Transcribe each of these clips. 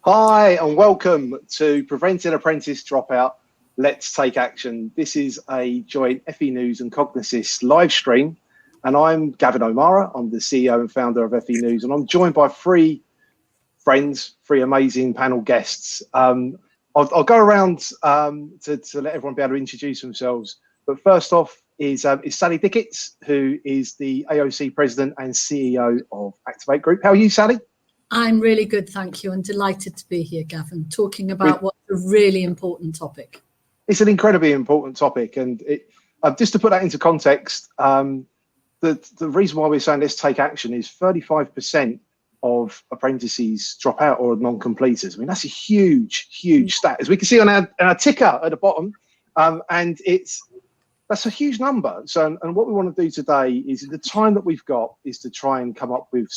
Hi and welcome to Preventing Apprentice Dropout. Let's take action. This is a joint FE News and Cognassist live stream, and I'm Gavin O'Meara. I'm the CEO and founder of FE News, and I'm joined by three friends, three amazing panel guests. I'll go around to let everyone be able to introduce themselves. But first off is Sally Dicketts, who is the AOC President and CEO of Activate Group. How are you, Sally? I'm really good, thank you, and delighted to be here, Gavin, talking about what's a really important topic. It's an incredibly important topic, and just to put that into context, the reason why we're saying let's take action is 35% of apprentices drop out or are non-completers. I mean, that's a huge stat, as we can see on our ticker at the bottom, and that's a huge number. So, and what we want to do today is, the time that we've got is to try and come up with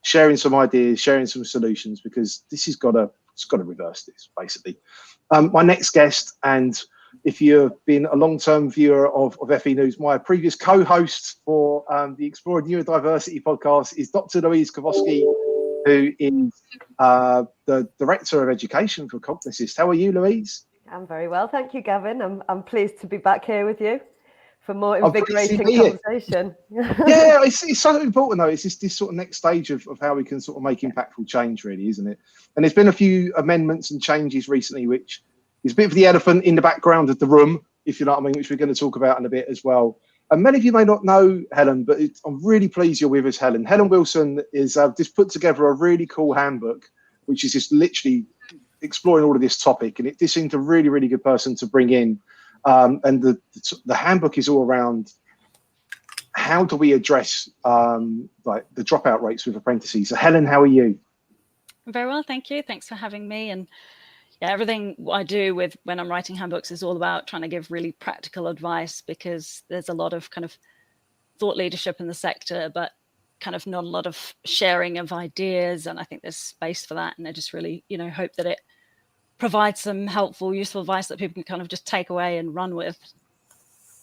sharing some ideas, sharing some solutions, because this has got to reverse this, basically. My next guest, and if you've been a long-term viewer of FE News, my previous co-host for the Exploring Neurodiversity podcast is Dr. Louise Karwowski, who is the Director of Education for Cognassist. How are you, Louise? I'm very well, thank you, Gavin. I'm pleased to be back here with you for more invigorating conversation. Yeah, it's so important, though. It's this sort of next stage of how we can sort of make impactful change, really, isn't it? And there's been a few amendments and changes recently, which is a bit of the elephant in the background of the room, if you know what I mean, which we're going to talk about in a bit as well. And many of you may not know Helen, but I'm really pleased you're with us, Helen. Helen Wilson is just put together a really cool handbook, which is just literally exploring all of this topic. And it just seemed a really, really good person to bring in. And the handbook is all around how do we address like the dropout rates with apprentices. So Helen, how are you? Very well, thank you. Thanks for having me. And yeah, everything I do when I'm writing handbooks is all about trying to give really practical advice, because there's a lot of kind of thought leadership in the sector, but kind of not a lot of sharing of ideas. And I think there's space for that. And I just really, hope that it provide some helpful, useful advice that people can kind of just take away and run with.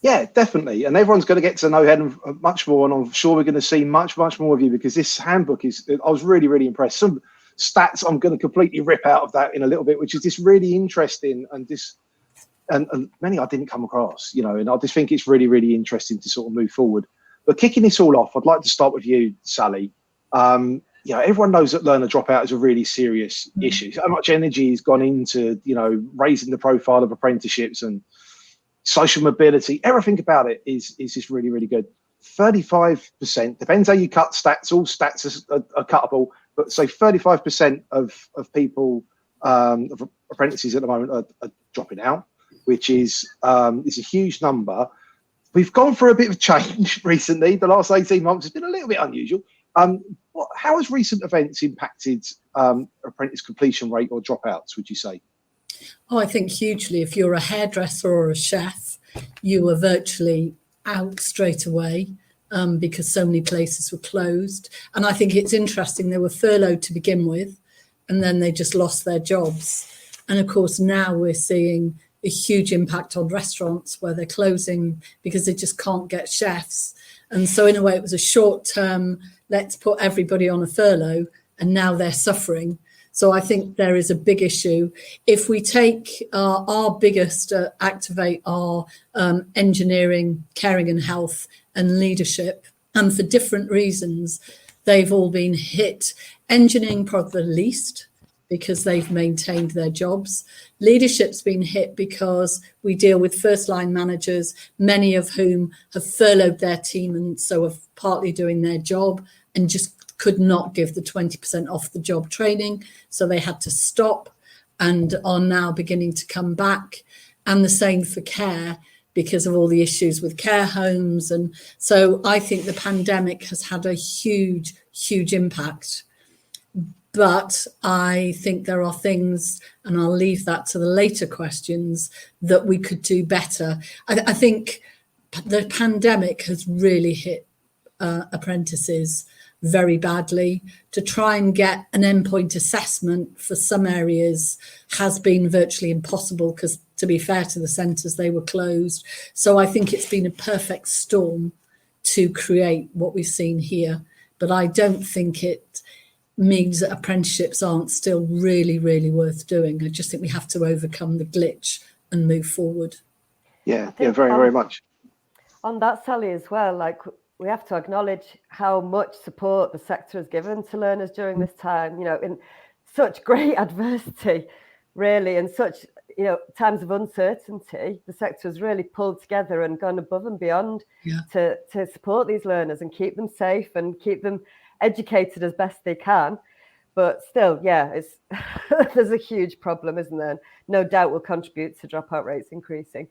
Yeah, definitely. And everyone's going to get to know Helen much more, and I'm sure we're going to see much more of you, because this handbook I was really, really impressed. Some stats I'm going to completely rip out of that in a little bit, which is just really interesting, and many I didn't come across, and I just think it's really, really interesting to sort of move forward. But kicking this all off, I'd like to start with you, Sally. Everyone knows that learner dropout is a really serious issue. So much energy has gone into, raising the profile of apprenticeships and social mobility. Everything about it is just really, really good. 35%, depends how you cut stats. All stats are cuttable, but say 35% of people, of apprentices at the moment are dropping out, which is a huge number. We've gone through a bit of change recently. The last 18 months has been a little bit unusual. How has recent events impacted apprentice completion rate or dropouts, would you say? Oh, I think hugely. If you're a hairdresser or a chef, you were virtually out straight away because so many places were closed. And I think it's interesting, they were furloughed to begin with, and then they just lost their jobs. And of course, now we're seeing a huge impact on restaurants where they're closing because they just can't get chefs. And so in a way, it was a short term, let's put everybody on a furlough, and now they're suffering. So I think there is a big issue. If we take our biggest activate are engineering, caring and health and leadership, and for different reasons, they've all been hit. Engineering probably the least, because they've maintained their jobs. Leadership's been hit because we deal with first line managers, many of whom have furloughed their team and so are partly doing their job and just could not give the 20% off the job training. So they had to stop and are now beginning to come back. And the same for care, because of all the issues with care homes. And so I think the pandemic has had a huge impact. But I think there are things, and I'll leave that to the later questions, that we could do better. I think the pandemic has really hit apprentices very badly. To try and get an endpoint assessment for some areas has been virtually impossible because, to be fair to the centres, they were closed. So I think it's been a perfect storm to create what we've seen here. But I don't think means that apprenticeships aren't still really, really worth doing. I just think we have to overcome the glitch and move forward. Yeah, very, very much. On that, Sally, as well, like we have to acknowledge how much support the sector has given to learners during this time, you know, in such great adversity, really, and such, you know, times of uncertainty. The sector has really pulled together and gone above and beyond to support these learners and keep them safe and keep them educated as best they can. But still, yeah, it's there's a huge problem, isn't there? No doubt will contribute to dropout rates increasing.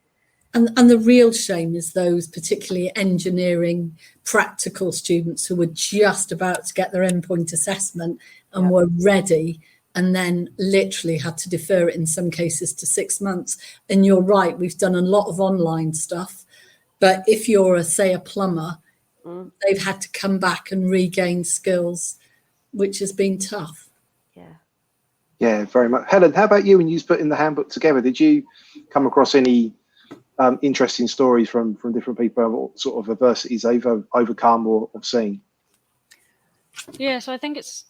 And the real shame is those particularly engineering practical students who were just about to get their endpoint assessment and were ready, and then literally had to defer it in some cases to 6 months. And you're right, we've done a lot of online stuff, but if you're say a plumber, they've had to come back and regain skills, which has been tough. Yeah, very much. Helen, how about you when you put in the handbook together? Did you come across any interesting stories from different people, what sort of adversities they've overcome or seen? Yeah, so I think it's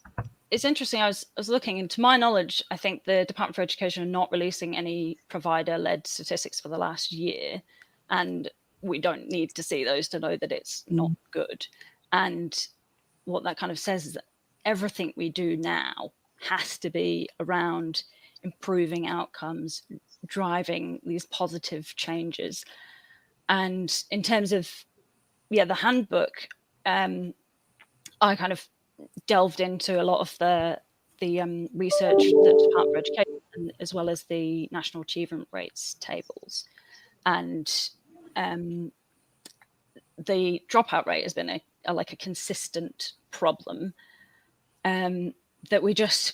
interesting. I was looking, and to my knowledge, I think the Department for Education are not releasing any provider-led statistics for the last year, and we don't need to see those to know that it's not good. And what that kind of says is that everything we do now has to be around improving outcomes, driving these positive changes. And in terms of the handbook, I kind of delved into a lot of the research that the Department for Education, as well as the national achievement rates tables. And the dropout rate has been a consistent problem, that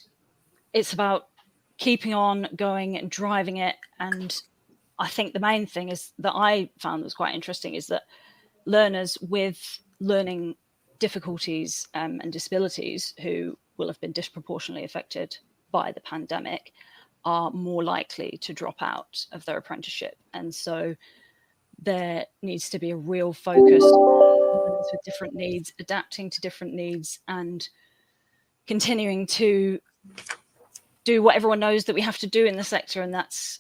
it's about keeping on going and driving it. And I think the main thing is that I found was quite interesting is that learners with learning difficulties and disabilities who will have been disproportionately affected by the pandemic are more likely to drop out of their apprenticeship. And so there needs to be a real focus on learners with different needs, adapting to different needs, and continuing to do what everyone knows that we have to do in the sector, and that's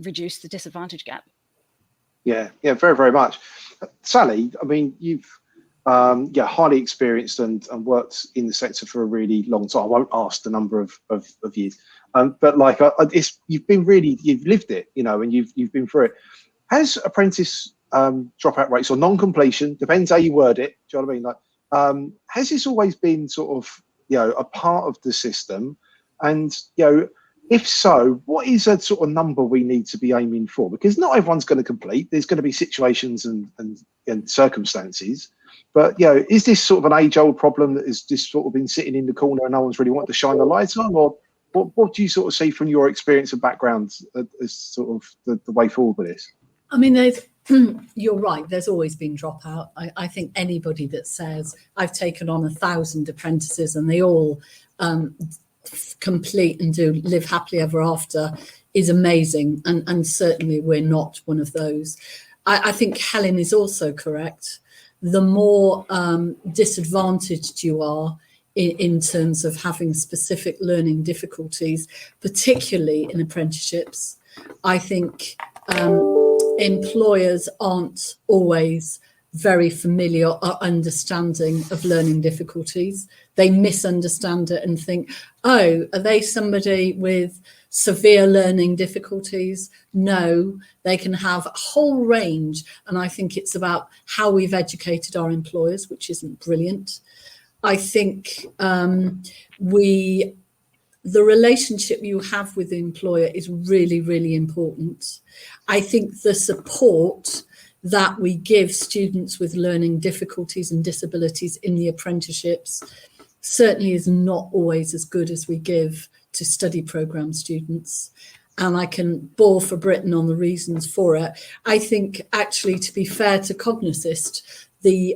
reduce the disadvantage gap. Yeah, very, very much. Sally, I mean, you've highly experienced and worked in the sector for a really long time. I won't ask the number of years, but like you've lived it, you know, and you've been through it. Has apprentice dropout rates or non-completion, depends how you word it, do you know what I mean? Like, has this always been sort of, you know, a part of the system? And, you know, if so, what is a sort of number we need to be aiming for? Because not everyone's going to complete. There's going to be situations and circumstances. But, you know, is this sort of an age-old problem that has just sort of been sitting in the corner and no one's really wanted to shine the light on? Or what do you sort of see from your experience and background as sort of the way forward with this? I mean, you're right. There's always been dropout. I think anybody that says I've taken on 1,000 apprentices and they all complete and do live happily ever after is amazing. And certainly we're not one of those. I think Helen is also correct. The more disadvantaged you are in terms of having specific learning difficulties, particularly in apprenticeships, I think employers aren't always very familiar or understanding of learning difficulties. They misunderstand it and think, oh, are they somebody with severe learning difficulties? No, they can have a whole range. And I think it's about how we've educated our employers, which isn't brilliant. I think the relationship you have with the employer is really, really important. I think the support that we give students with learning difficulties and disabilities in the apprenticeships certainly is not always as good as we give to study programme students. And I can bawl for Britain on the reasons for it. I think, actually, to be fair to Cognassist, the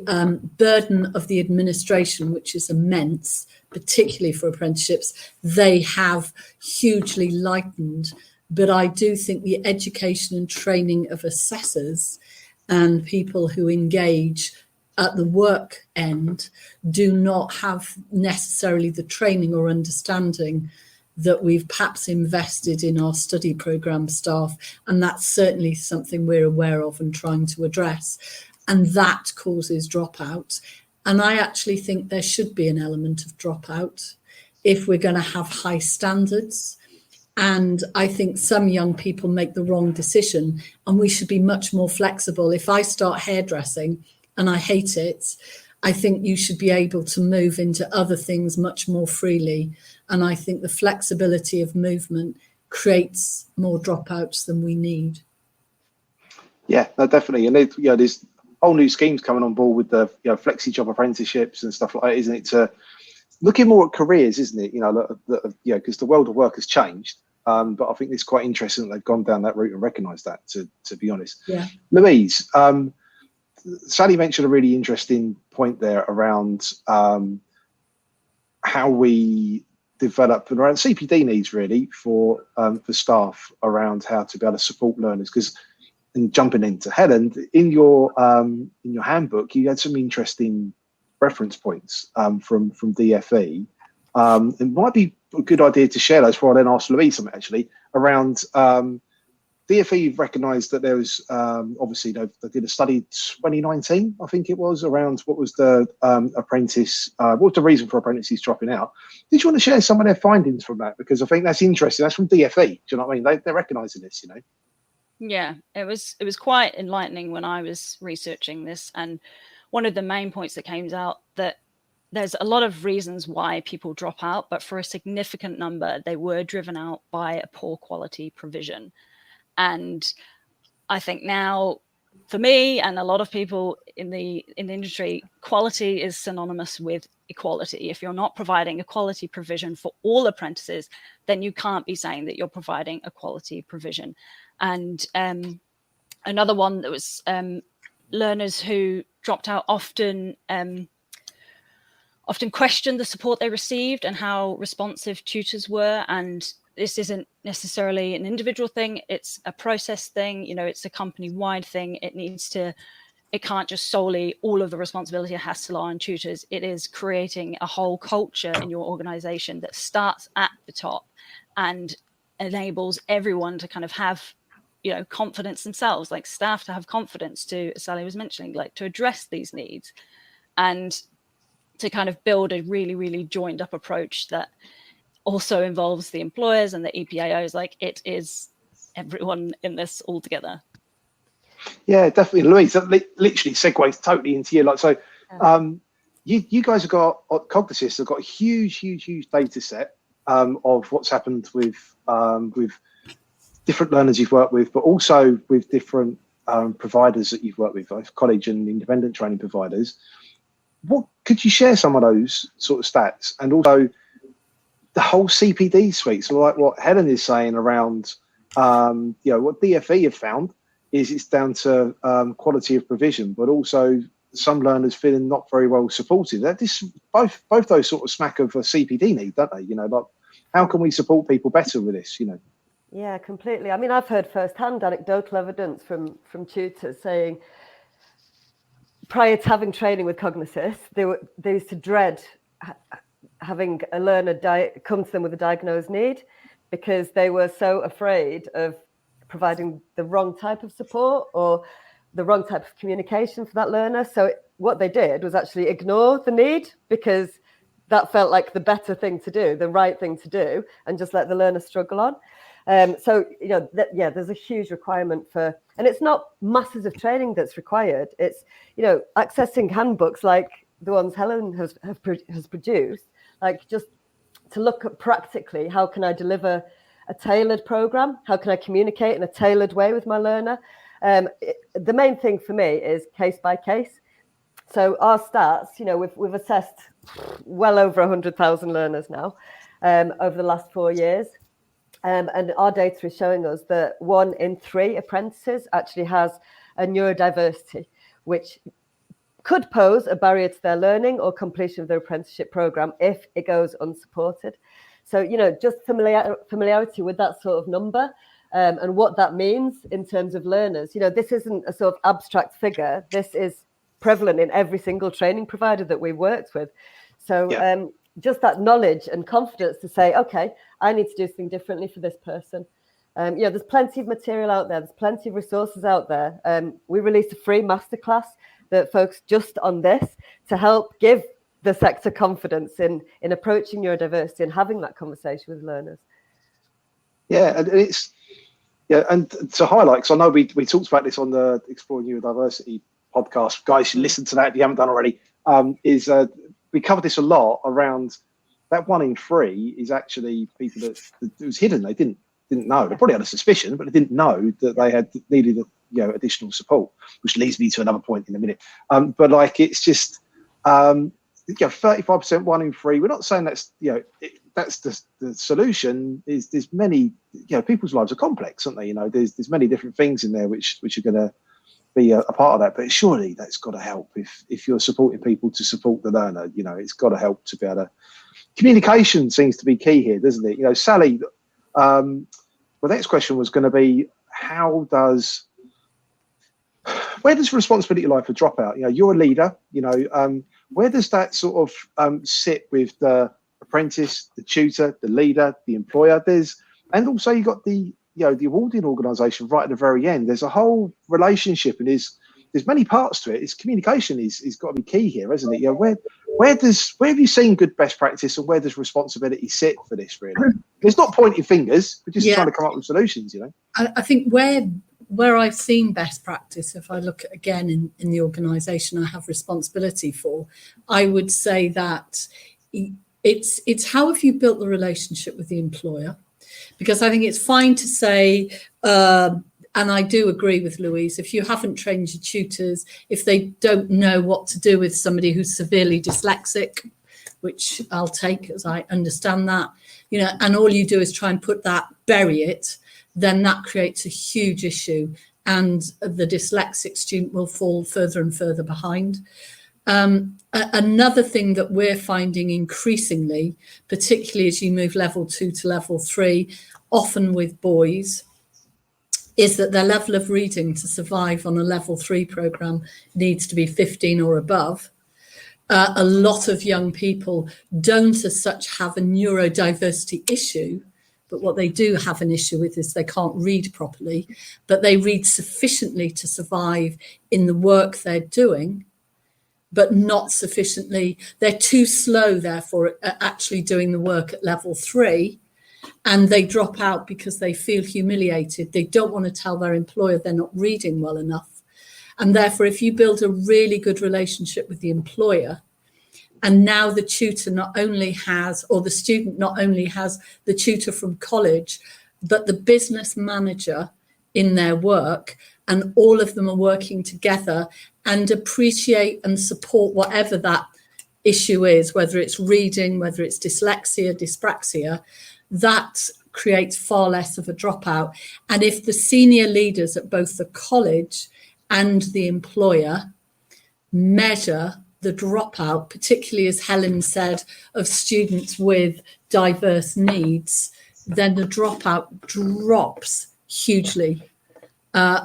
burden of the administration, which is immense, particularly for apprenticeships, they have hugely lightened. But I do think the education and training of assessors and people who engage at the work end do not have necessarily the training or understanding that we've perhaps invested in our study programme staff. And that's certainly something we're aware of and trying to address. And that causes dropout. And I actually think there should be an element of dropout if we're going to have high standards. And I think some young people make the wrong decision, and we should be much more flexible. If I start hairdressing and I hate it, I think you should be able to move into other things much more freely. And I think the flexibility of movement creates more dropouts than we need. Yeah, no, definitely. And there's whole new schemes coming on board with the flexi job apprenticeships and stuff like that, isn't it? To looking more at careers, isn't it? Because the world of work has changed. But I think it's quite interesting that they've gone down that route and recognised that. To be honest, yeah. Louise, Sally mentioned a really interesting point there around how we develop and around CPD needs really for staff around how to be able to support learners. Because, and jumping into Helen, in your handbook, you had some interesting reference points from DFE. It might be a good idea to share those before I then ask Louise something actually around. DFE recognised that there was obviously they did a study 2019, I think it was, around what was the apprentice, what was the reason for apprentices dropping out. Did you want to share some of their findings from that? Because I think that's interesting. That's from DFE. Do you know what I mean? They're recognising this, Yeah, it was quite enlightening when I was researching this, and one of the main points that came out that there's a lot of reasons why people drop out, but for a significant number, they were driven out by a poor quality provision. And I think now, for me and a lot of people in the industry, quality is synonymous with equality. If you're not providing a quality provision for all apprentices, then you can't be saying that you're providing a quality provision. And another one that was learners who dropped out often questioned the support they received and how responsive tutors were. And this isn't necessarily an individual thing, it's a process thing, it's a company-wide thing. It can't just solely, all of the responsibility has to lie on tutors. It is creating a whole culture in your organization that starts at the top and enables everyone to kind of have, confidence themselves, like staff to have confidence to, as Sally was mentioning, like to address these needs and to kind of build a really, really joined up approach that also involves the employers and the EPAOs. Like it is everyone in this all together. Yeah, definitely, Louise. That literally segues totally into you. Like, so, you guys have got Cognassist have got a huge data set of what's happened with different learners you've worked with, but also with different providers that you've worked with, like college and independent training providers. What could you share some of those sort of stats, and also the whole CPD suite? So like what Helen is saying around, what DFE have found is it's down to quality of provision, but also some learners feeling not very well supported. That this both those sort of smack of a CPD need, don't they? Like how can we support people better with this? Yeah, completely. I mean, I've heard firsthand anecdotal evidence from tutors saying prior to having training with Cognassist, they used to dread having a learner come to them with a diagnosed need because they were so afraid of providing the wrong type of support or the wrong type of communication for that learner. So what they did was actually ignore the need because that felt like the better thing to do, the right thing to do, and just let the learner struggle on. So, there's a huge requirement for, and it's not masses of training that's required. It's, accessing handbooks like the ones Helen has produced, like just to look at practically, how can I deliver a tailored program? How can I communicate in a tailored way with my learner? The main thing for me is case by case. So our stats, we've assessed well over 100,000 learners now over the last 4 years. And our data is showing us that 1 in 3 apprentices actually has a neurodiversity, which could pose a barrier to their learning or completion of their apprenticeship program if it goes unsupported. So, just familiarity with that sort of number and what that means in terms of learners. This isn't a sort of abstract figure. This is prevalent in every single training provider that we worked with. So just that knowledge and confidence to say, okay, I need to do something differently for this person. There's plenty of material out there. There's plenty of resources out there. We released a free masterclass that focused just on this to help give the sector confidence in approaching neurodiversity and having that conversation with learners. Yeah, and it's and to highlight, because I know we talked about this on the Exploring Neurodiversity podcast. Guys, you listen to that if you haven't done already. We covered this a lot around that 1 in 3 is actually people that it was hidden. They didn't know. They probably had a suspicion, but they didn't know that they had needed additional support, which leads me to another point in a minute. But like, it's just 35%, 1 in 3. We're not saying that's that's the solution. There's many people's lives are complex, aren't they? There's many different things in there which are going to be a part of that. But surely that's got to help if you're supporting people to support the learner. It's got to help to be able to. Communication seems to be key here, doesn't it? Sally, the next question was going to be, where does responsibility lie for dropout? You're a leader. Where does that sort of sit with the apprentice, the tutor, the leader, the employer? And also you got the awarding organisation right at the very end. There's a whole relationship, and there's many parts to it. It's communication is got to be key here, isn't it? Where have you seen good best practice, and where does responsibility sit for this? Really, it's not pointing fingers. We're just trying to come up with solutions. I think where I've seen best practice, if I look at, again, in the organisation I have responsibility for, I would say that it's how have you built the relationship with the employer? Because I think it's fine to say, and I do agree with Louise, if you haven't trained your tutors, if they don't know what to do with somebody who's severely dyslexic, which I'll take as I understand that, and all you do is try and bury it, then that creates a huge issue, and the dyslexic student will fall further and further behind. Another thing that we're finding increasingly, particularly as you move level 2 to level 3, often with boys, is that their level of reading to survive on a level 3 programme needs to be 15 or above. A lot of young people don't as such have a neurodiversity issue, but what they do have an issue with is they can't read properly, but they read sufficiently to survive in the work they're doing, but not sufficiently. They're too slow, therefore, at actually doing the work at level 3, and they drop out because they feel humiliated. They don't want to tell their employer they're not reading well enough. And therefore, if you build a really good relationship with the employer, and now the tutor not only has, or the student not only has the tutor from college, but the business manager in their work, and all of them are working together and appreciate and support whatever that issue is, whether it's reading, whether it's dyslexia, dyspraxia, that creates far less of a dropout. And if the senior leaders at both the college and the employer measure the dropout, particularly as Helen said, of students with diverse needs, then the dropout drops hugely.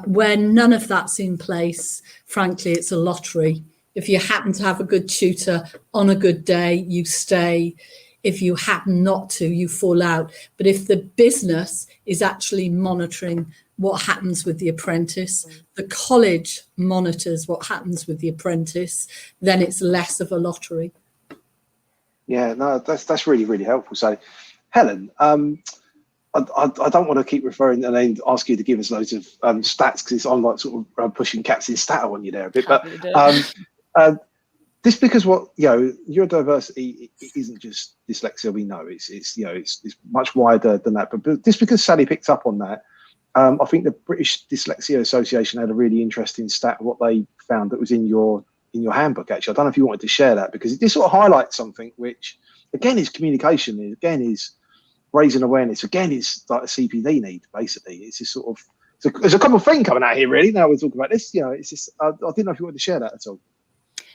Where none of that's in place, frankly, it's a lottery. If you happen to have a good tutor on a good day, you stay. If you happen not to, you fall out. But if the business is actually monitoring what happens with the apprentice, the college monitors what happens with the apprentice, then it's less of a lottery. Yeah, no, that's really, really helpful. So, Helen, I don't want to keep referring and then ask you to give us loads of stats, because I'm like sort of pushing cats in stat on you there a bit. But this, because neurodiversity isn't just dyslexia. We know it's much wider than that. But just because Sally picked up on that, I think the British Dyslexia Association had a really interesting stat, what they found that was in your handbook, actually. I don't know if you wanted to share that, because it just sort of highlights something which, again, is communication, again, is raising awareness, again, is like a CPD need, basically. It's just sort of, there's a common thing coming out here, really, now we're talking about this. It's just, I didn't know if you wanted to share that at all.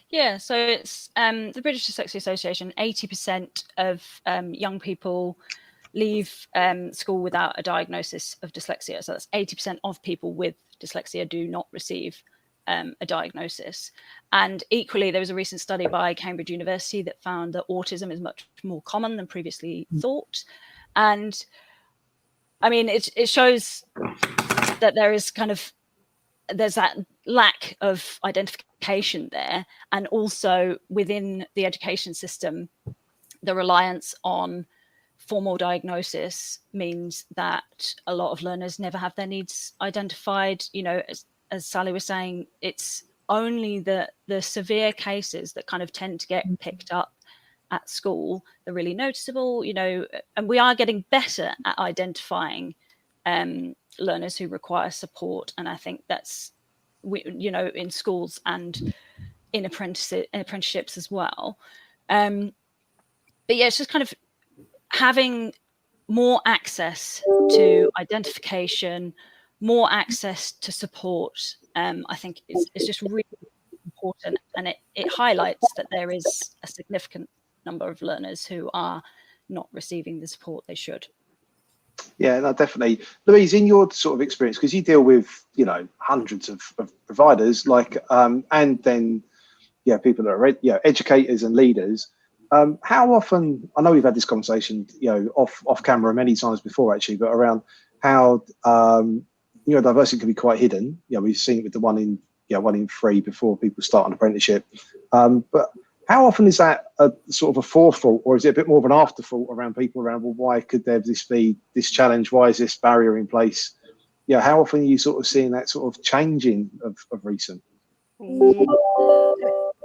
Yeah, so it's the British Dyslexia Association, 80% of young people leave school without a diagnosis of dyslexia. So that's 80% of people with dyslexia do not receive a diagnosis. And equally, there was a recent study by Cambridge University that found that autism is much more common than previously thought. And I mean, it shows that there's that lack of identification there. And also within the education system, the reliance on formal diagnosis means that a lot of learners never have their needs identified. You know, as Sally was saying, it's only the severe cases that kind of tend to get picked up at school. They're really noticeable, you know, and we are getting better at identifying learners who require support. And I think that's, you know, in schools and in apprenticeships as well. But yeah, it's just kind of having more access to identification, more access to support, I think is just really important. And it highlights that there is a significant number of learners who are not receiving the support they should. Yeah, no, definitely. Louise, in your sort of experience, because you deal with, you know, hundreds of providers, like, and then, yeah, people that are, you know, educators and leaders. How often, I know we've had this conversation, you know, off camera many times before actually, but around how neurodiversity can be quite hidden. You know, we've seen it with the 1 in 3 before people start an apprenticeship. But how often is that a sort of a forethought, or is it a bit more of an afterthought around people around, well, why could there be this challenge? Why is this barrier in place? Yeah, how often are you sort of seeing that sort of changing of recent? Yeah,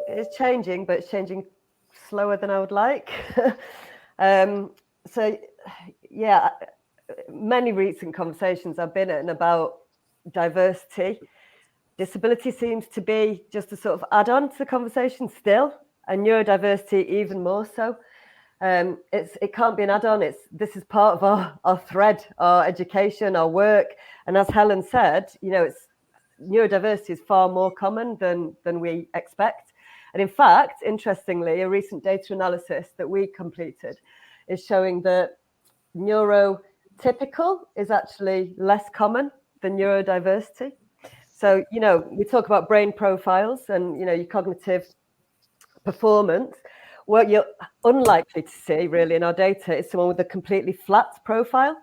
it's changing, but it's changing slower than I would like. So yeah, many recent conversations I've been in about diversity. Disability seems to be just a sort of add-on to the conversation still, and neurodiversity even more so. It can't be an add-on. This is part of our thread, our education, our work. And as Helen said, you know, neurodiversity is far more common than we expect. And in fact, interestingly, a recent data analysis that we completed is showing that neurotypical is actually less common than neurodiversity. So, you know, we talk about brain profiles and, you know, your cognitive performance. What you're unlikely to see really in our data is someone with a completely flat profile.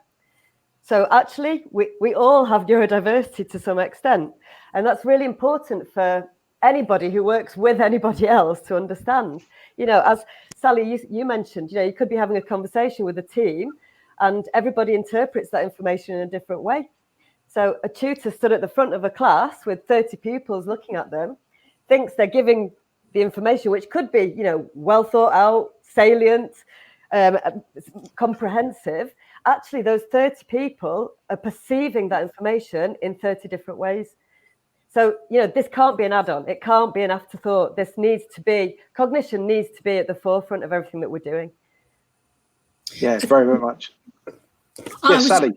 So actually, we all have neurodiversity to some extent. And that's really important for anybody who works with anybody else to understand. You know, as Sally, you mentioned, you know, you could be having a conversation with a team and everybody interprets that information in a different way. So a tutor stood at the front of a class with 30 pupils looking at them, thinks they're giving the information, which could be, you know, well thought out, salient, comprehensive. Actually, those 30 people are perceiving that information in 30 different ways. So, you know, this can't be an add-on. It can't be an afterthought. Cognition needs to be at the forefront of everything that we're doing. Yeah, very, very much. Yes, Sally.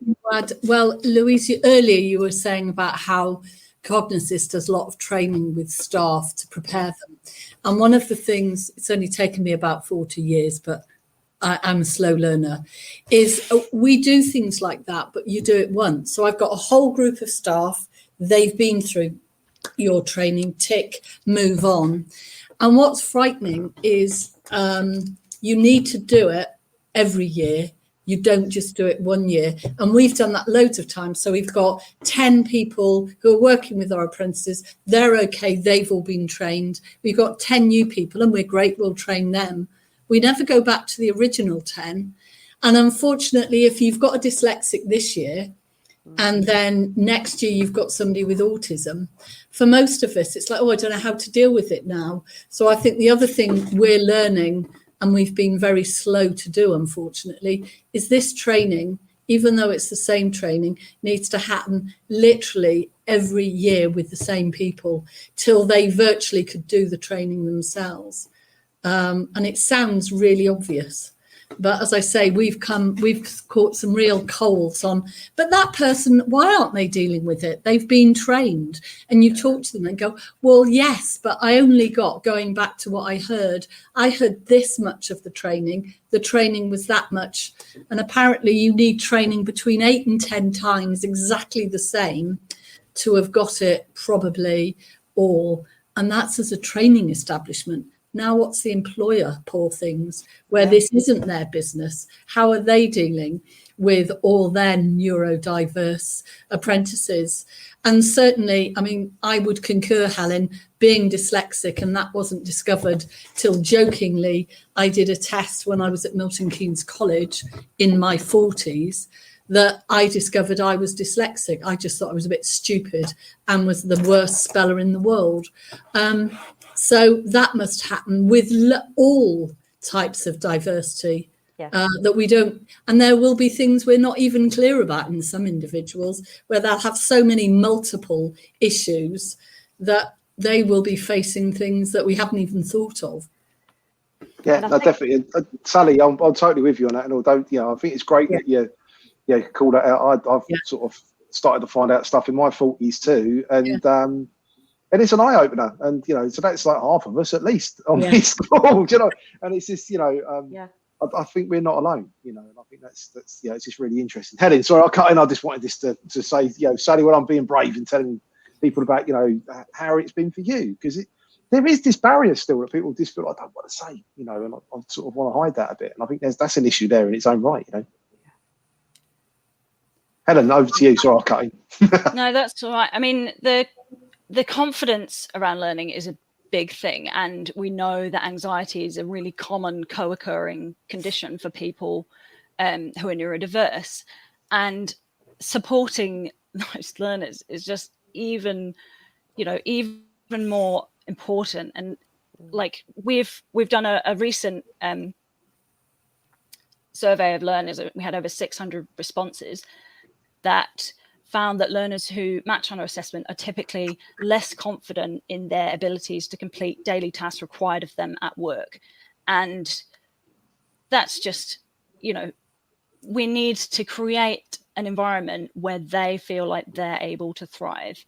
Well, Louise, earlier you were saying about how Cognassist does a lot of training with staff to prepare them. And one of the things, it's only taken me about 40 years, but I'm a slow learner, is we do things like that, but you do it once. So I've got a whole group of staff, they've been through your training, tick, move on. And what's frightening is you need to do it every year. You don't just do it 1 year. And we've done that loads of times. So we've got 10 people who are working with our apprentices. They're okay. They've all been trained. We've got 10 new people and we're great. We'll train them. We never go back to the original 10. And unfortunately, if you've got a dyslexic this year and then next year you've got somebody with autism, for most of us, it's like, oh, I don't know how to deal with it now. So I think the other thing we're learning, and we've been very slow to do, unfortunately, is this training, even though it's the same training, needs to happen literally every year with the same people till they virtually could do the training themselves. And it sounds really obvious. But as I say, we've caught some real coals on, but that person, why aren't they dealing with it? They've been trained. And you talk to them and go, well, yes, but I only got, going back to what I heard this much of the training. The training was that much. And apparently you need training between 8 and 10 times exactly the same to have got it probably all, and that's as a training establishment. Now what's the employer, poor things, where this isn't their business? How are they dealing with all their neurodiverse apprentices? And certainly, I mean, I would concur, Helen, being dyslexic, and that wasn't discovered till jokingly I did a test when I was at Milton Keynes College in my 40s, that I discovered I was dyslexic. I just thought I was a bit stupid and was the worst speller in the world. So that must happen with all types of diversity. That we don't, and there will be things we're not even clear about in some individuals, where they'll have so many multiple issues that they will be facing things that we haven't even thought of. Yeah, no, definitely. Sally, I'm totally with you on that. And although, I think it's great that you call that out. I've sort of started to find out stuff in my 40s too. And it's an eye opener. And, so that's like half of us at least on this call, and it's just, I think we're not alone, and I think that's it's just really interesting. Helen, sorry, I cut in. I just wanted this to say, Sally, well, I'm being brave and telling people about, how it's been for you, because there is this barrier still that people just feel, I don't want to say, and I sort of want to hide that a bit. And I think that's an issue there in its own right, Helen, over to you. Sorry, I cut in. No, that's all right. I mean, the confidence around learning is a big thing, and we know that anxiety is a really common co-occurring condition for people who are neurodiverse, and supporting those learners is just even more important. And like we've done a recent survey of learners. We had over 600 responses that found that learners who match on our assessment are typically less confident in their abilities to complete daily tasks required of them at work. And that's just, we need to create an environment where they feel like they're able to thrive,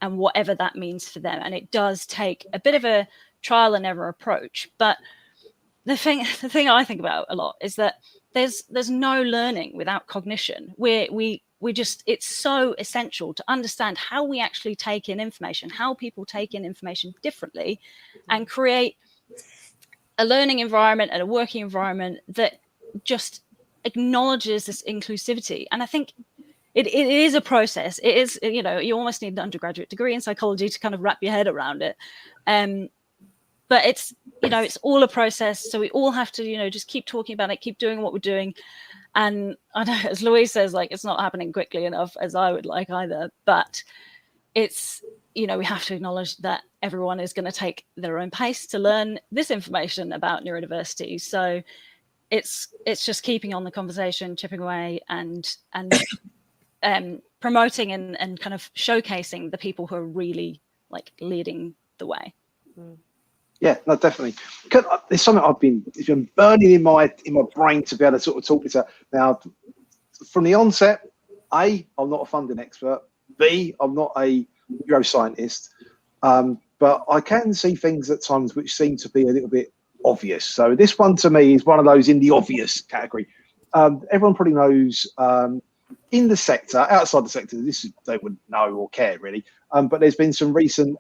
and whatever that means for them. And it does take a bit of a trial and error approach. But the thing I think about a lot is that there's no learning without cognition. We just, it's so essential to understand how we actually take in information, how people take in information differently, and create a learning environment and a working environment that just acknowledges this inclusivity. And I think it is a process. It is, you almost need an undergraduate degree in psychology to kind of wrap your head around it. But it's, it's all a process. So we all have to, just keep talking about it, keep doing what we're doing. And I know, as Louise says, like, it's not happening quickly enough as I would like either. But it's, we have to acknowledge that everyone is going to take their own pace to learn this information about neurodiversity. So it's just keeping on the conversation, chipping away, and promoting and kind of showcasing the people who are really like leading the way. Yeah, no, definitely. There's something it's been burning in my brain to be able to sort of talk this out. Now, from the onset, A, I'm not a funding expert. B, I'm not a neuroscientist. But I can see things at times which seem to be a little bit obvious. So this one to me is one of those in the obvious category. Everyone probably knows in the sector, outside the sector, they wouldn't know or care really. But there's been some recent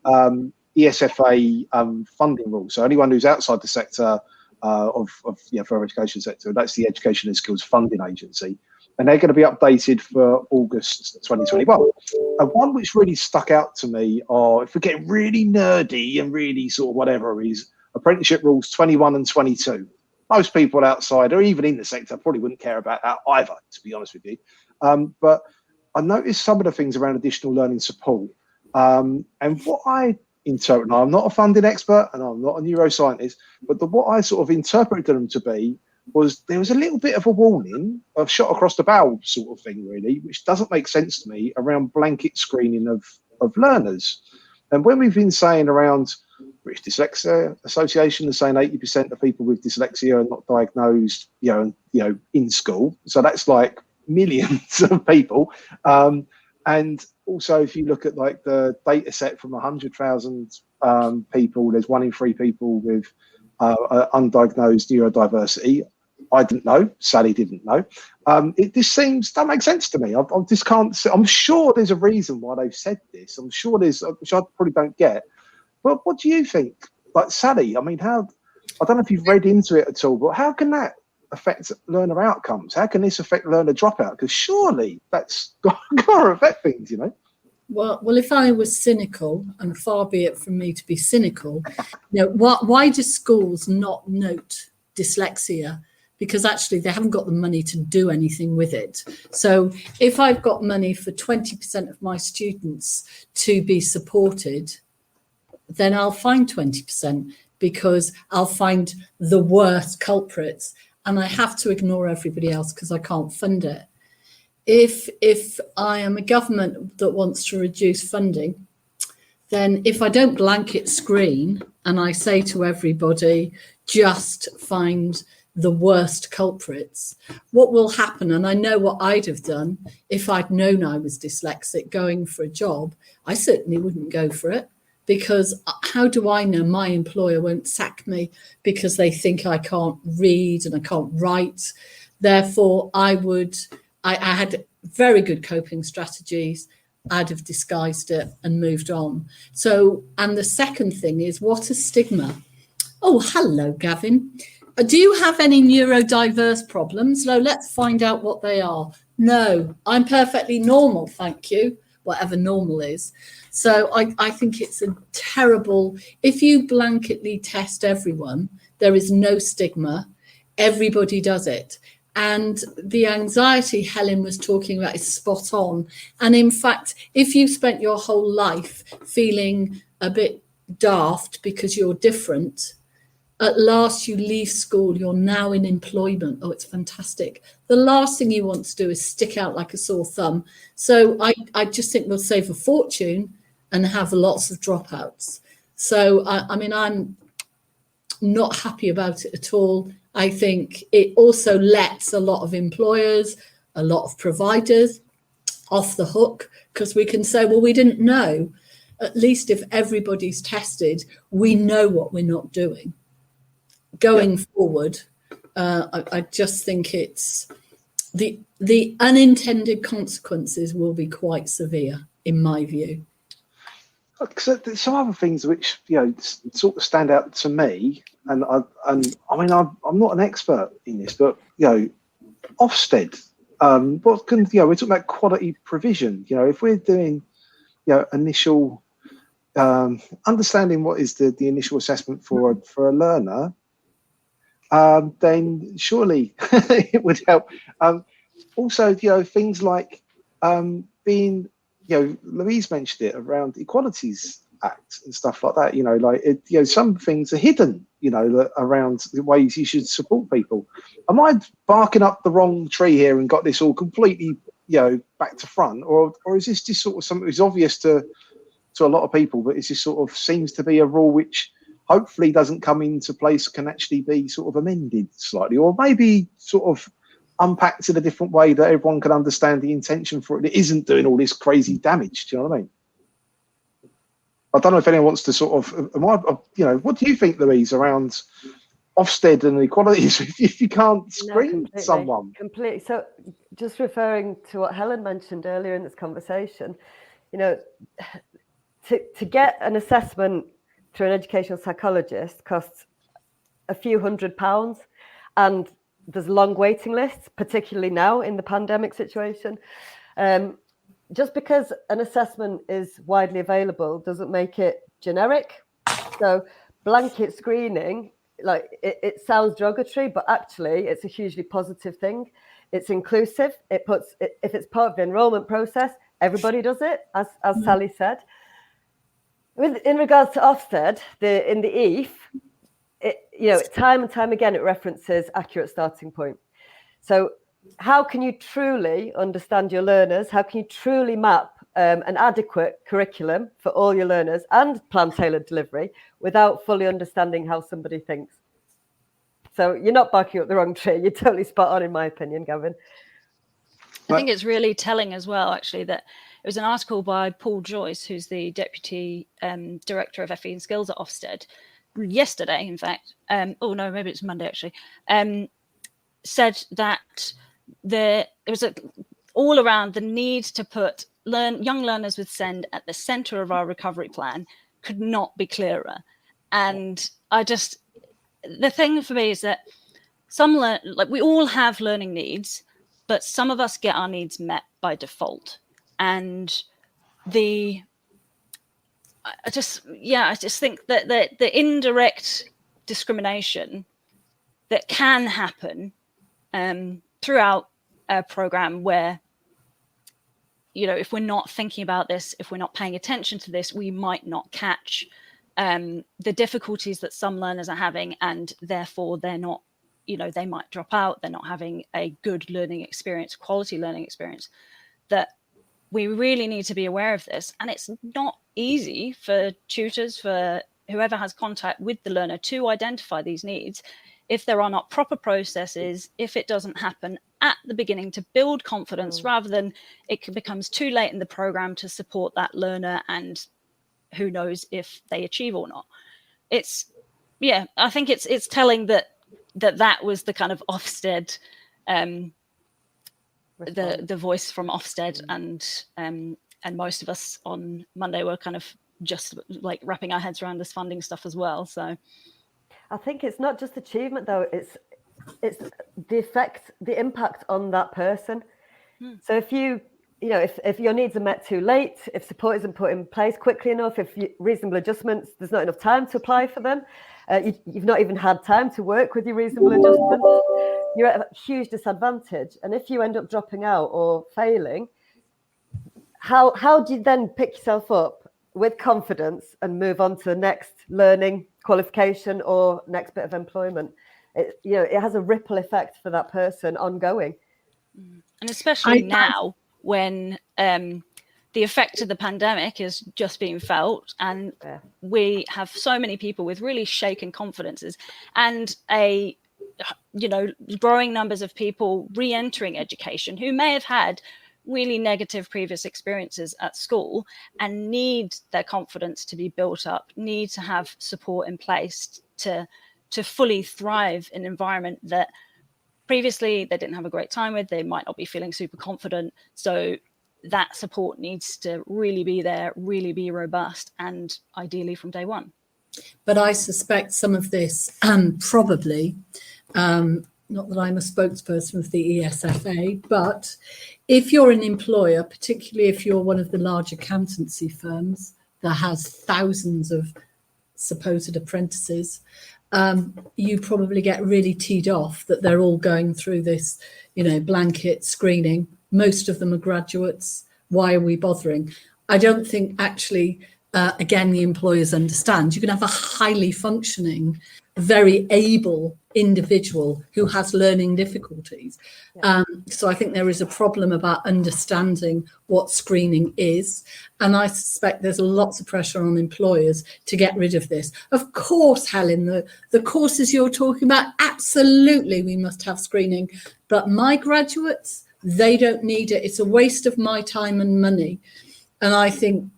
ESFA funding rules. So anyone who's outside the sector of further education sector, that's the Education and Skills Funding Agency, and they're going to be updated for August 2021. And one which really stuck out to me, or if we get really nerdy and really sort of whatever, is Apprenticeship Rules 21 and 22. Most people outside or even in the sector probably wouldn't care about that either, to be honest with you. But I noticed some of the things around additional learning support. And what I interpret, I'm not a funding expert and I'm not a neuroscientist, but what I sort of interpreted them to be was there was a little bit of a warning, of shot across the bow sort of thing, really, which doesn't make sense to me, around blanket screening of learners. And when we've been saying around British Dyslexia Association is saying 80% of people with dyslexia are not diagnosed, in school. So that's like millions of people. And also, if you look at like the data set from 100,000 people, there's 1 in 3 people with undiagnosed neurodiversity. I didn't know. Sally didn't know. It just don't make sense to me. I just can't. I'm sure there's a reason why they've said this. I'm sure there's, which I probably don't get. Well, what do you think? Like, Sally, I mean, I don't know if you've read into it at all, but how can that affect learner outcomes? How can this affect learner dropout? Because surely that's got to affect things, you know? Well, if I was cynical, and far be it from me to be cynical, why do schools not note dyslexia? Because actually they haven't got the money to do anything with it. So if I've got money for 20% of my students to be supported, then I'll find 20%, because I'll find the worst culprits and I have to ignore everybody else because I can't fund it. If I am a government that wants to reduce funding, then if I don't blanket screen and I say to everybody, just find the worst culprits, what will happen? And I know what I'd have done if I'd known I was dyslexic going for a job. I certainly wouldn't go for it, because how do I know my employer won't sack me because they think I can't read and I can't write? Therefore, I had very good coping strategies. I'd have disguised it and moved on. So, and the second thing is, what a stigma. Oh, hello, Gavin. Do you have any neurodiverse problems? No, let's find out what they are. No, I'm perfectly normal, thank you, whatever normal is. So I think it's a terrible, if you blanketly test everyone, there is no stigma, everybody does it. And the anxiety Helen was talking about is spot on. And in fact, if you've spent your whole life feeling a bit daft because you're different, at last you leave school, you're now in employment. Oh, it's fantastic. The last thing you want to do is stick out like a sore thumb. So I just think we'll save a fortune and have lots of dropouts. So, I mean, I'm not happy about it at all. I think it also lets a lot of employers, a lot of providers off the hook, because we can say, well, we didn't know. At least if everybody's tested, we know what we're not doing. Going forward, I just think it's the unintended consequences will be quite severe, in my view. So there's some other things which, you know, sort of stand out to me, and I mean, I'm not an expert in this, but, you know, Offstead, what can, you know, we're talking about quality provision. You know, if we're doing, you know, initial understanding what is the initial assessment for a learner, then surely it would help. Also, you know, things like being, you know, Louise mentioned it around Equalities Act and stuff like that. You know, like you know, some things are hidden, you know, around the ways you should support people. Am I barking up the wrong tree here and got this all completely, you know, back to front, or is this just sort of something that's obvious to a lot of people, but it just sort of seems to be a rule which hopefully doesn't come into place, can actually be sort of amended slightly, or maybe sort of unpacked in a different way that everyone can understand the intention for it. It isn't doing all this crazy damage. Do you know what I mean? I don't know if anyone wants to sort of, you know, what do you think, Louise, around Offstead and equalities if you can't screen someone? Completely. So just referring to what Helen mentioned earlier in this conversation, you know, to get an assessment through an educational psychologist costs a few £100s, and there's long waiting lists, particularly now in the pandemic situation. Just because an assessment is widely available doesn't make it generic. So blanket screening, like it sounds derogatory, but actually it's a hugely positive thing. It's inclusive. If it's part of the enrollment process, everybody does it, as Sally said. In regards to Offstead, in the EAF, you know, time and time again, it references accurate starting point. So how can you truly understand your learners? How can you truly map an adequate curriculum for all your learners and plan tailored delivery without fully understanding how somebody thinks? So you're not barking up the wrong tree. You're totally spot on, in my opinion, Gavin. I think it's really telling as well, actually, that it was an article by Paul Joyce, who's the Deputy Director of FE and Skills at Offstead, yesterday, in fact. Oh, no, maybe it's Monday, actually. Said that it was all around the need to put young learners with SEND at the centre of our recovery plan, could not be clearer. And the thing for me is that we all have learning needs, but some of us get our needs met by default. And I just think that the indirect discrimination that can happen throughout a program where, if we're not thinking about this, if we're not paying attention to this, we might not catch the difficulties that some learners are having, and therefore they're not, they might drop out, they're not having a good learning experience, quality learning experience. That we really need to be aware of this. And it's not easy for tutors, for whoever has contact with the learner, to identify these needs if there are not proper processes, if it doesn't happen at the beginning to build confidence, rather than it becomes too late in the program to support that learner, and who knows if they achieve or not. I think it's telling that was the kind of Offstead, the voice from Offstead, and most of us on Monday were kind of just like wrapping our heads around this funding stuff as well. So I think it's not just achievement though, it's the effect, the impact on that person. So if if your needs are met too late, if support isn't put in place quickly enough, if reasonable adjustments, there's not enough time to apply for them, you've not even had time to work with your reasonable adjustments, you're at a huge disadvantage. And if you end up dropping out or failing, how do you then pick yourself up with confidence and move on to the next learning qualification or next bit of employment? It has a ripple effect for that person ongoing. And especially now, when the effect of the pandemic is just being felt, and we have so many people with really shaken confidences, and growing numbers of people re-entering education who may have had really negative previous experiences at school and need their confidence to be built up, need to have support in place to fully thrive in an environment that previously they didn't have a great time with. They might not be feeling super confident. So that support needs to really be there, really be robust, and ideally from day one. But I suspect some of this probably, not that I'm a spokesperson of the ESFA, but if you're an employer, particularly if you're one of the large accountancy firms that has thousands of supposed apprentices, you probably get really teed off that they're all going through this, blanket screening. Most of them are graduates. Why are we bothering? I don't think actually, again, the employers understand. You can have a highly functioning, very able individual who has learning difficulties. So I think there is a problem about understanding what screening is. And I suspect there's lots of pressure on employers to get rid of this. Of course, Helen, the courses you're talking about, absolutely, we must have screening. But my graduates, they don't need it. It's a waste of my time and money. And I think,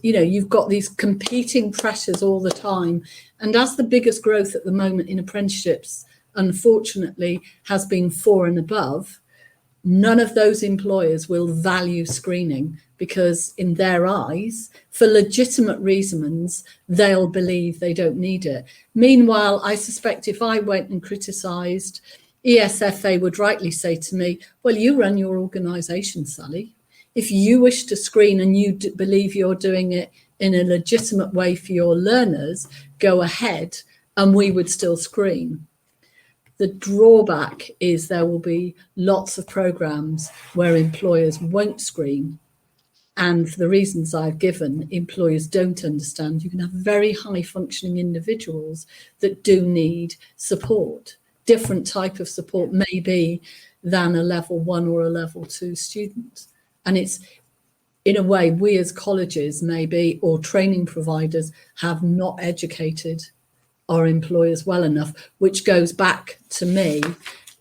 you've got these competing pressures all the time. And as the biggest growth at the moment in apprenticeships, unfortunately, has been 4 and above, none of those employers will value screening, because in their eyes, for legitimate reasons, they'll believe they don't need it. Meanwhile, I suspect if I went and criticised, ESFA would rightly say to me, well, you run your organisation, Sally. If you wish to screen and you believe you're doing it in a legitimate way for your learners, go ahead, and we would still screen. The drawback is there will be lots of programs where employers won't screen. And for the reasons I've given, employers don't understand. You can have very high functioning individuals that do need support. Different type of support maybe than a level 1 or a level 2 student. And it's, in a way, we as colleges maybe, or training providers, have not educated our employers well enough, which goes back to me,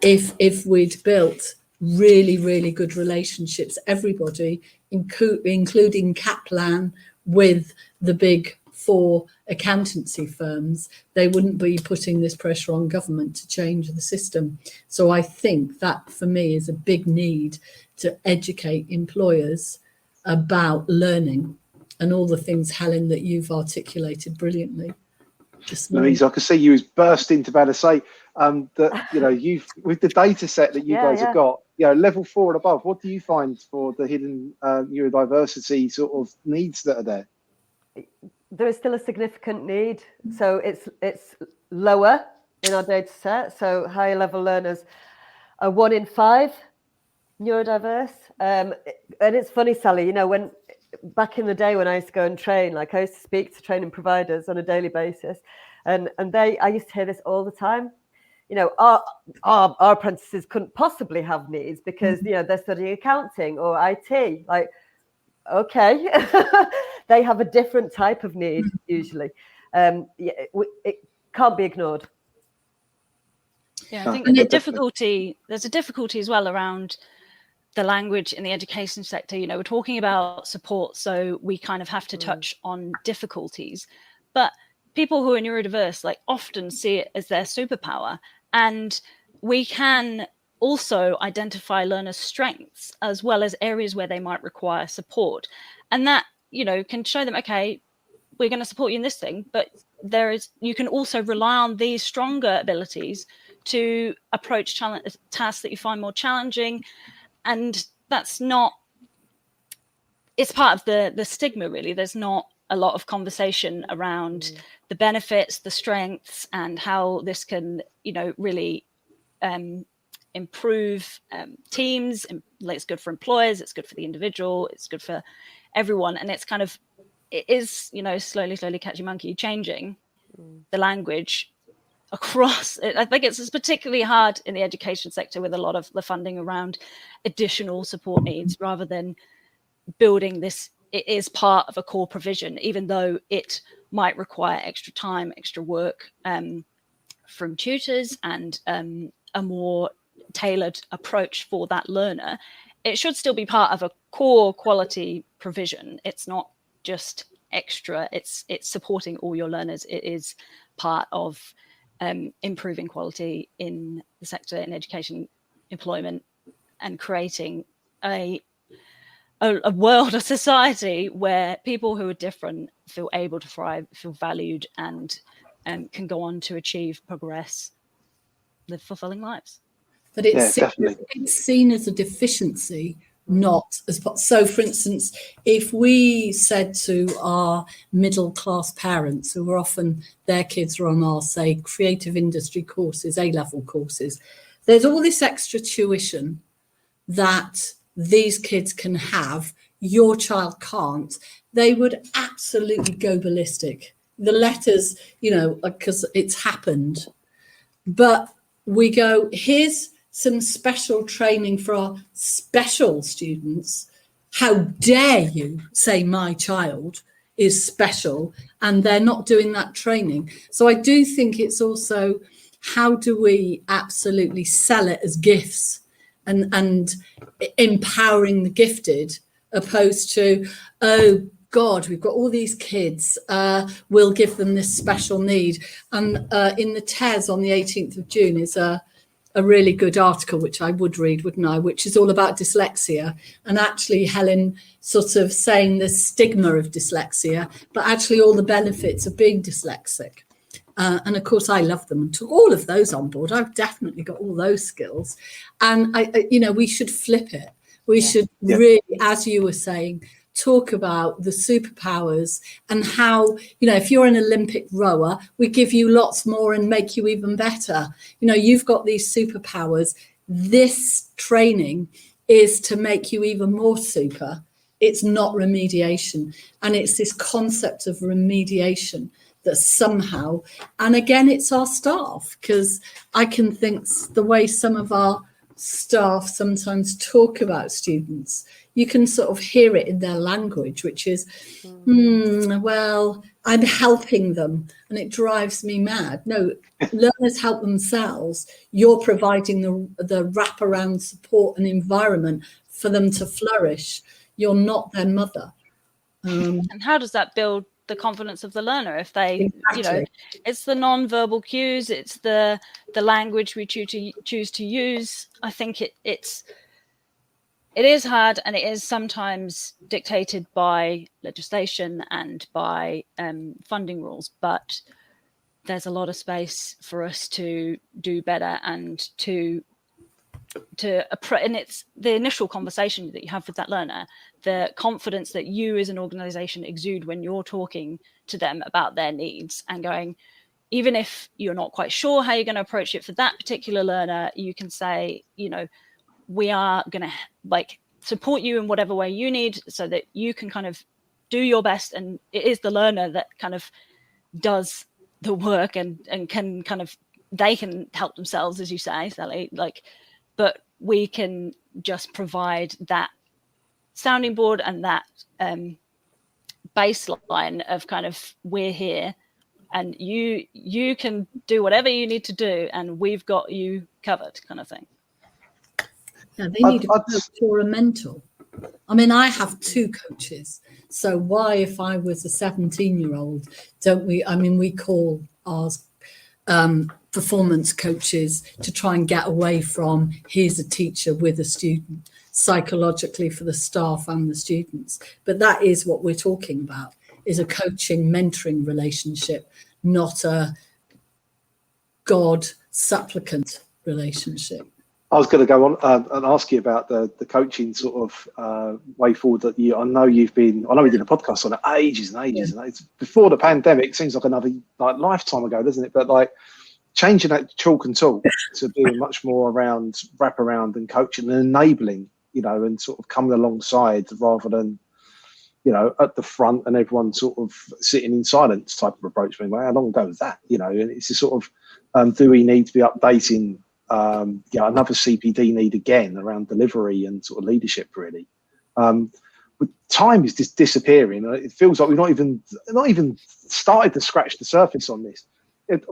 if we'd built really, really good relationships, everybody, including Kaplan, with the big 4 accountancy firms, they wouldn't be putting this pressure on government to change the system. So I think that, for me, is a big need to educate employers about learning. and all the things, Helen, that you've articulated brilliantly. Louise, I could see you was bursting to about to say that, you know, you've, with the data set that you guys have got, you know, level 4 and above, what do you find for the hidden neurodiversity sort of needs that are there? There is still a significant need. So it's lower in our data set. So higher level learners are 1 in 5 neurodiverse. And it's funny, Sally, you know, when back in the day when I used to go and train, like I used to speak to training providers on a daily basis, and I used to hear this all the time. You know, our apprentices couldn't possibly have needs because, you know, they're studying accounting or IT. Like, okay, they have a different type of need usually. It can't be ignored. Yeah, I think there's a difficulty as well around the language in the education sector. You know, we're talking about support, so we kind of have to touch on difficulties, but people who are neurodiverse like often see it as their superpower, and we can also identify learners' strengths as well as areas where they might require support, and that, you know, can show them, okay, we're going to support you in this thing, but you can also rely on these stronger abilities to approach tasks that you find more challenging. And that's not, it's part of the stigma, really. There's not a lot of conversation around the benefits, the strengths, and how this can, you know, really improve teams. It's good for employers, it's good for the individual, it's good for everyone. And it's kind of, it is, you know, slowly catchy monkey changing the language across. I think it's particularly hard in the education sector with a lot of the funding around additional support needs rather than building this. It is part of a core provision, even though it might require extra time, extra work from tutors and a more tailored approach for that learner. It should still be part of a core quality provision. It's not just extra, it's supporting all your learners. It is part of improving quality in the sector, in education, employment, and creating a world, a society where people who are different feel able to thrive, feel valued, and can go on to achieve, progress, live fulfilling lives. But it's seen as a deficiency, not as. So, for instance, if we said to our middle class parents, who are often, their kids are on our, say, creative industry courses, A-level courses, there's all this extra tuition that these kids can have, your child can't, they would absolutely go ballistic. The letters, you know, because it's happened. But we go, here's some special training for our special students. How dare you say my child is special, and they're not doing that training. So I do think it's also, how do we absolutely sell it as gifts and empowering the gifted, opposed to, oh God, we've got all these kids, we'll give them this special need. And in the TES on the 18th of June is a really good article, which I would read, wouldn't I, which is all about dyslexia. And actually Helen sort of saying the stigma of dyslexia, but actually all the benefits of being dyslexic. And of course, I love them and took all of those on board. I've definitely got all those skills. And, you know, we should flip it. We should really, as you were saying, talk about the superpowers and how, you know, if you're an Olympic rower, we give you lots more and make you even better. You know, you've got these superpowers. This training is to make you even more super. It's not remediation. And it's this concept of remediation that somehow, and again, it's our staff, because I can think the way some of our staff sometimes talk about students, you can sort of hear it in their language, which is, well, I'm helping them and it drives me mad. No, learners help themselves. You're providing the wraparound support and environment for them to flourish. You're not their mother. And how does that build the confidence of the learner if they, you know, it's the non-verbal cues, it's the language we choose to use. I think it's it is hard, and it is sometimes dictated by legislation and by funding rules, but there's a lot of space for us to do better and and it's the initial conversation that you have with that learner, the confidence that you as an organization exude when you're talking to them about their needs and going, even if you're not quite sure how you're going to approach it for that particular learner, you can say, you know, we are going to like support you in whatever way you need so that you can kind of do your best. And it is the learner that kind of does the work and can kind of, they can help themselves, as you say, Sally, like, but we can just provide that sounding board and that baseline of kind of, we're here and you can do whatever you need to do and we've got you covered, kind of thing. Yeah, they need a coach or a mentor. I mean, I have 2 coaches. So why, if I was a 17-year-old, don't we? I mean, we call ours performance coaches to try and get away from here's a teacher with a student, psychologically for the staff and the students. But that is what we're talking about, is a coaching, mentoring relationship, not a God-supplicant relationship. I was going to go on and ask you about the coaching sort of way forward that I know we did a podcast on it ages and ages and ages. Before the pandemic, seems like another lifetime ago, doesn't it? But like changing that chalk and talk to being much more around wrap around and coaching and enabling, you know, and sort of coming alongside rather than, you know, at the front and everyone sort of sitting in silence type of approach. I mean, well, how long ago was that? You know, and it's a sort of, do we need to be updating another CPD need again around delivery and sort of leadership, really? But time is just disappearing. It feels like we've not even started to scratch the surface on this.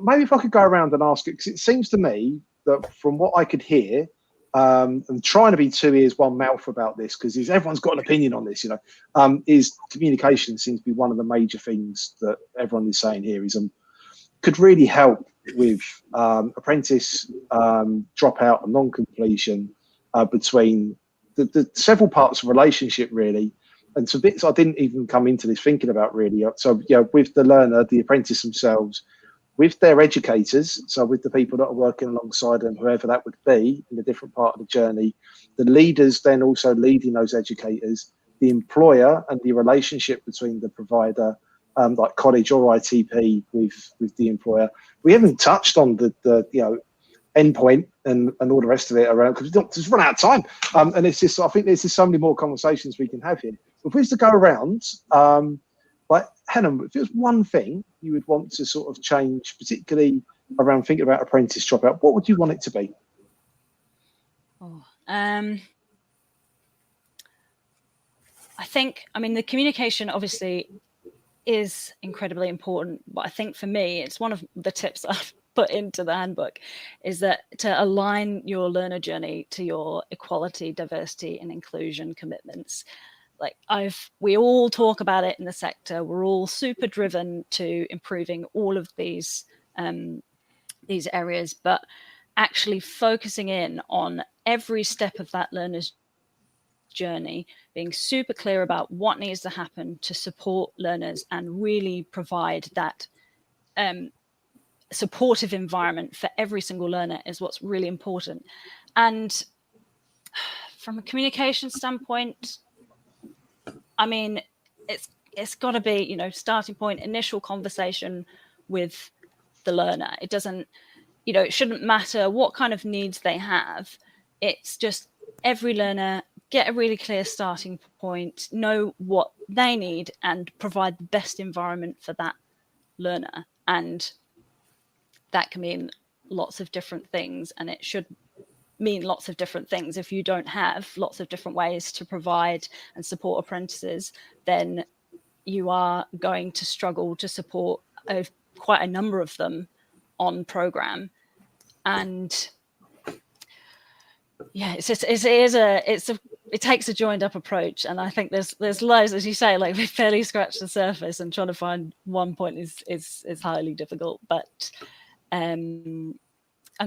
Maybe if I could go around and ask it, because it seems to me that from what I could hear, and trying to be 2 ears, 1 mouth about this, because everyone's got an opinion on this, you know, is communication seems to be one of the major things that everyone is saying here is could really help with apprentice dropout and non-completion between the several parts of relationship, really, and some bits I didn't even come into this thinking about, really. So, yeah, with the learner, the apprentice themselves, with their educators, so with the people that are working alongside them, whoever that would be in a different part of the journey, the leaders then also leading those educators, the employer and the relationship between the provider, like college or ITP with the employer. We haven't touched on the endpoint and all the rest of it around, because we've just run out of time. And it's just, I think there's just so many more conversations we can have here. If we was to go around, like Helen, if there's one thing you would want to sort of change, particularly around thinking about apprentice dropout, what would you want it to be? I think, I mean, the communication obviously is incredibly important, but I think for me, it's one of the tips I've put into the handbook, is that to align your learner journey to your equality, diversity, and inclusion commitments. Like we all talk about it in the sector. We're all super driven to improving all of these areas, but actually focusing in on every step of that learner's journey, being super clear about what needs to happen to support learners and really provide that supportive environment for every single learner is what's really important. And from a communication standpoint, I mean, it's got to be, you know, starting point, initial conversation with the learner. It doesn't, you know, it shouldn't matter what kind of needs they have. It's just every learner get a really clear starting point, know what they need, and provide the best environment for that learner. And that can mean lots of different things, and it should mean lots of different things. If you don't have lots of different ways to provide and support apprentices, then you are going to struggle to support quite a number of them on program. And yeah, it takes a joined up approach, and I think there's loads, as you say, like we barely scratched the surface, and trying to find one point is highly difficult. But I'm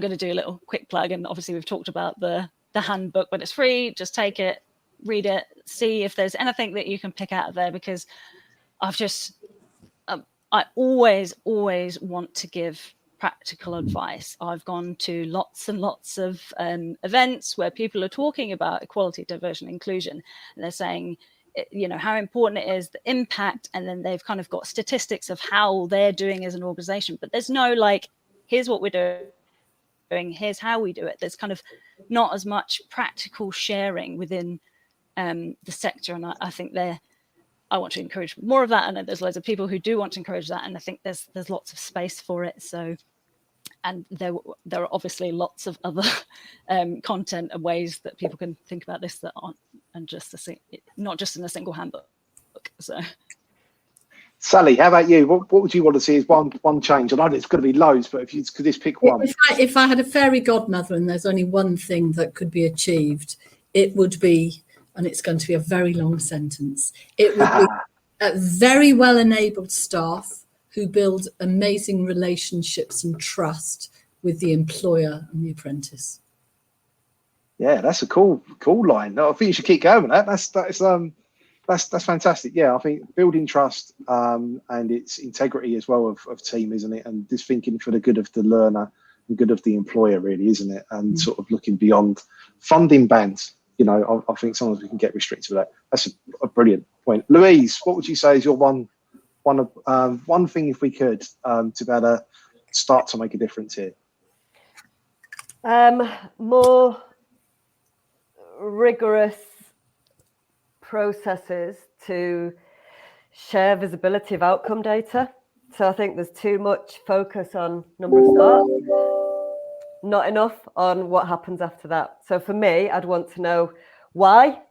going to do a little quick plug, and obviously we've talked about the handbook, but it's free. Just take it, read it, see if there's anything that you can pick out of there, because I've just, I always want to give practical advice. I've gone to lots and lots of events where people are talking about equality, diversity, and inclusion, and they're saying, you know, how important it is, the impact, and then they've kind of got statistics of how they're doing as an organization, but there's no like, here's what we're doing, here's how we do it. There's kind of not as much practical sharing within the sector, and I think I want to encourage more of that. I know there's loads of people who do want to encourage that, and I think there's lots of space for it. So, and there are obviously lots of other content and ways that people can think about this that aren't, and not just in a single handbook. So, Sally, how about you? What would you want to see as one change? I know it's going to be loads, but if you could just pick one. If I had a fairy godmother and there's only one thing that could be achieved, it would be, and it's going to be a very long sentence, it would be a very well-enabled staff who build amazing relationships and trust with the employer and the apprentice. Yeah, that's a cool line. No, I think you should keep going with that. That's fantastic. Yeah, I think building trust and its integrity as well of team, isn't it? And just thinking for the good of the learner and good of the employer, really, isn't it? And sort of looking beyond funding bans. You know, I think sometimes we can get restricted with that. That's a brilliant point. Louise, what would you say is your one thing, if we could, to be able to start to make a difference here? More rigorous processes to share visibility of outcome data. So I think there's too much focus on number of starts, not enough on what happens after that. So for me, I'd want to know why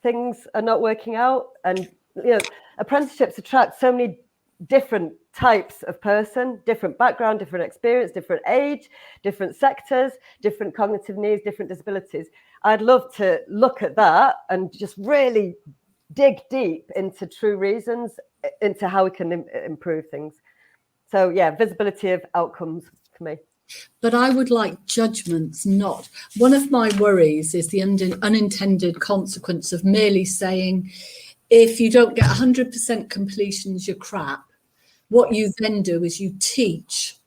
things are not working out. And, you know, apprenticeships attract so many different types of person, different background, different experience, different age, different sectors, different cognitive needs, different disabilities. I'd love to look at that and just really dig deep into true reasons, into how we can improve things. So yeah, visibility of outcomes for me. But I would like judgments, not. One of my worries is the unintended consequence of merely saying, if you don't get 100% completions, you're crap. What you then do is you teach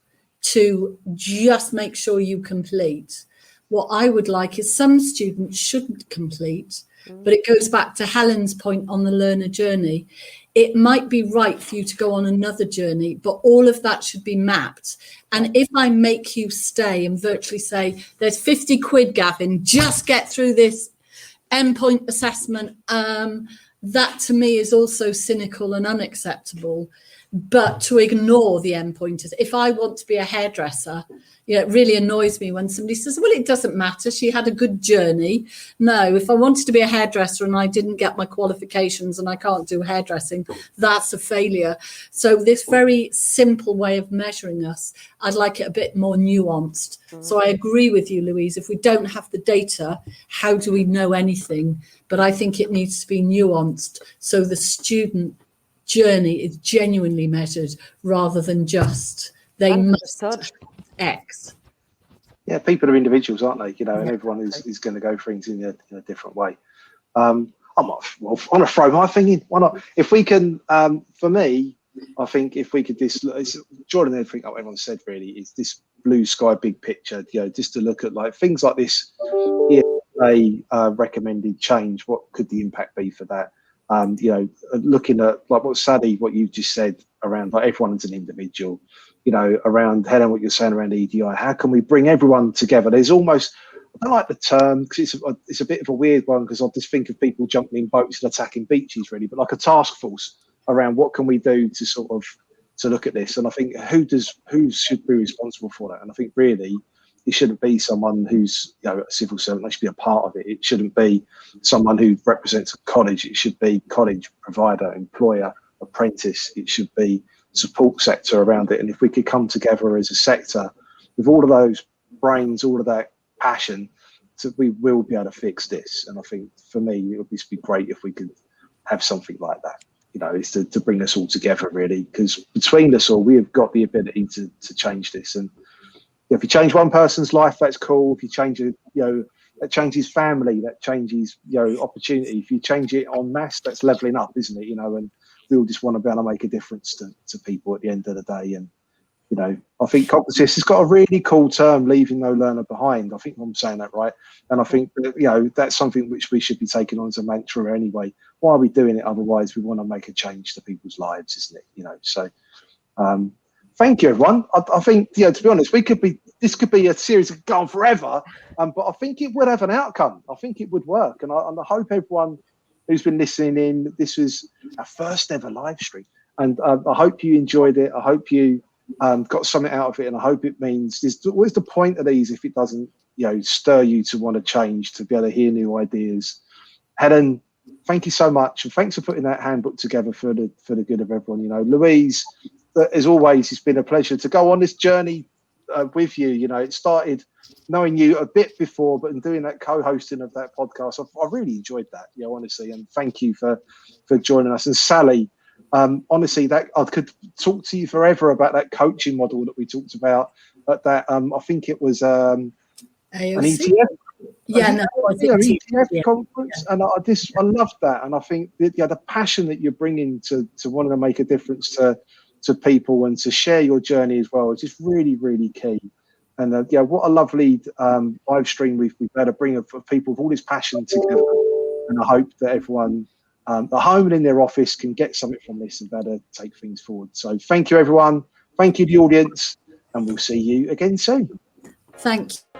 to just make sure you complete. What I would like is some students shouldn't complete, but it goes back to Helen's point on the learner journey. It might be right for you to go on another journey, but all of that should be mapped. And if I make you stay and virtually say, there's 50 quid, Gavin, just get through this endpoint assessment, that to me is also cynical and unacceptable. But to ignore the endpointers, if I want to be a hairdresser, you know, it really annoys me when somebody says, well, it doesn't matter, she had a good journey. No, if I wanted to be a hairdresser and I didn't get my qualifications and I can't do hairdressing, that's a failure. So this very simple way of measuring us, I'd like it a bit more nuanced. So I agree with you, Louise, if we don't have the data, how do we know anything? But I think it needs to be nuanced so the student journey is genuinely measured rather than just they must X. Yeah, people are individuals, aren't they? You know, and everyone is going to go things in a different way. I want to throw my thing in. Why not? If we can, for me, I think if we could Jordan, everything everyone said really is this blue sky big picture. You know, just to look at like things like this. Recommended change. What could the impact be for that? You know, looking at like what you just said around like everyone as an individual, you know, around Helen, what you're saying around EDI, how can we bring everyone together? There's almost, I don't like the term because it's a bit of a weird one because I just think of people jumping in boats and attacking beaches really, but like a task force around what can we do to sort of to look at this. And I think who should be responsible for that? And I think really it shouldn't be someone who's, you know, a civil servant. They should be a part of it. It shouldn't be someone who represents a college. It should be college, provider, employer, apprentice. It should be support sector around it. And if we could come together as a sector with all of those brains, all of that passion, so we will be able to fix this. And I think for me, it would be great if we could have something like that. You know, is to bring us all together really, because between us all, we have got the ability to change this. And if you change one person's life, that's cool. If you change that changes family, that changes, opportunity. If you change it en masse, that's leveling up, isn't it? And we all just want to be able to make a difference to people at the end of the day. And I think Cognassist has got a really cool term, leaving no learner behind. I think I'm saying that right. And I think that, that's something which we should be taking on as a mantra anyway. Why are we doing it otherwise? We want to make a change to people's lives, isn't it? So thank you, everyone. I think, to be honest, this could be a series that could go on forever, but I think it would have an outcome. I think it would work. And I hope everyone who's been listening in, this was our first ever live stream. And I hope you enjoyed it. I hope you got something out of it, and I hope it means what's the point of these if it doesn't stir you to want to change, to be able to hear new ideas. Helen, thank you so much, and thanks for putting that handbook together for the good of everyone. Louise, as always, it's been a pleasure to go on this journey with you. It started knowing you a bit before, but in doing that co-hosting of that podcast, I really enjoyed that, honestly, and thank you for joining us. And Sally, honestly, that I could talk to you forever about that coaching model that we talked about at that. I think it was an ETF. ETF conference, and I loved that. And I think the passion that you're bringing to wanting to make a difference to people and to share your journey as well is just really, really key. And what a lovely live stream we've had to bring of people with all this passion together. And I hope that everyone at home and in their office can get something from this and better take things forward. So thank you, everyone. Thank you, the audience, and we'll see you again soon. Thank you.